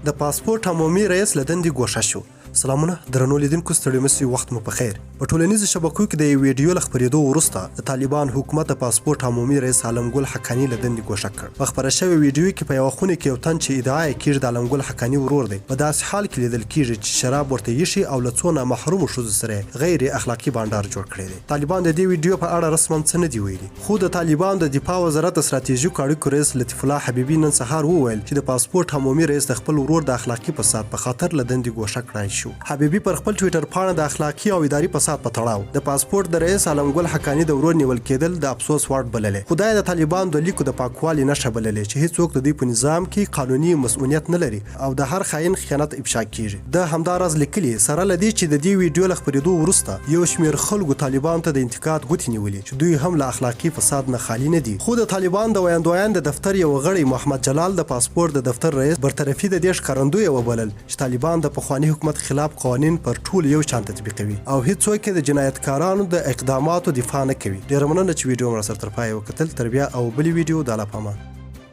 د پاسپورت عمومي رئیس له دندې ګوښه شو. سلامونه درنو لیدونکو، ستړي مه شئ، وخت مو په خیر. په ټولنیزو شبکو کې د یو ویډیو له خپرېدو وروسته د طالبان حکومت د پاسپورت عمومي رئیس عالمګل حقاني له دندې ګوښه کړ. په خپره شوې ویډیو کې په یوه خونه کې یو تن چې ادعا یې کېږي د عالمګل حقاني ورور دی، په داسې حال کې لیدل کېږي چې شراب ورته ایښي او له څو نامحرومو ښځو سره غیر اخلاقي بانډار جوړ کړی دی. طالبان د دې ویډیو په اړه رسما څه نه دي ویلي، خو د طالبان د دفاع وزارت د ستراتیژیکو اړیکو رئیس لطیف الله حبیبي نن سهار وویل چې د پاسپورت عمومي رئیس د خپل ورور د اخلاقي فساد په خاطر له دندې ګوښه کړای شو. حبیبي پر خپل ټویټر پاڼه د اخلاقي او اداري فساد په تړاو د پاسپورت د رئیس عالمګل حقاني د ورور نیول کېدل د افسوس وړ بللې. خدای د طالبان د لیکو د پاکوالي نښه بللې چې هیڅوک د دوی په نظام کې قانوني مسؤلیت نه لري او د هر خاين خیانت افشا کیږي. د همداراز لیکلي سره لدی چې د دې ویډیو له خپرېدو وروسته یو شمېر خلکو طالبان ته د انتقاد ګوتې نیولې چې دوی هم له اخلاقي فساد نه خالي نه دي. خو د طالبان د ویاندویان د دفتر یو غړی محمد جلال د پاسپورت د دفتر رئیس برطرفي د دې ښکارندوی وبلل چې طالبان د پخواني حکومت خلاف قوانین پر ټول یو شان تطبیقوي او هیڅوک د جنایتکارانو د اقداماتو دفاع نه کوي. ډیره مننه چې ویډیو مو سره تر پایه وکتل. تر بیا او بلې ویډیو د الله پامان.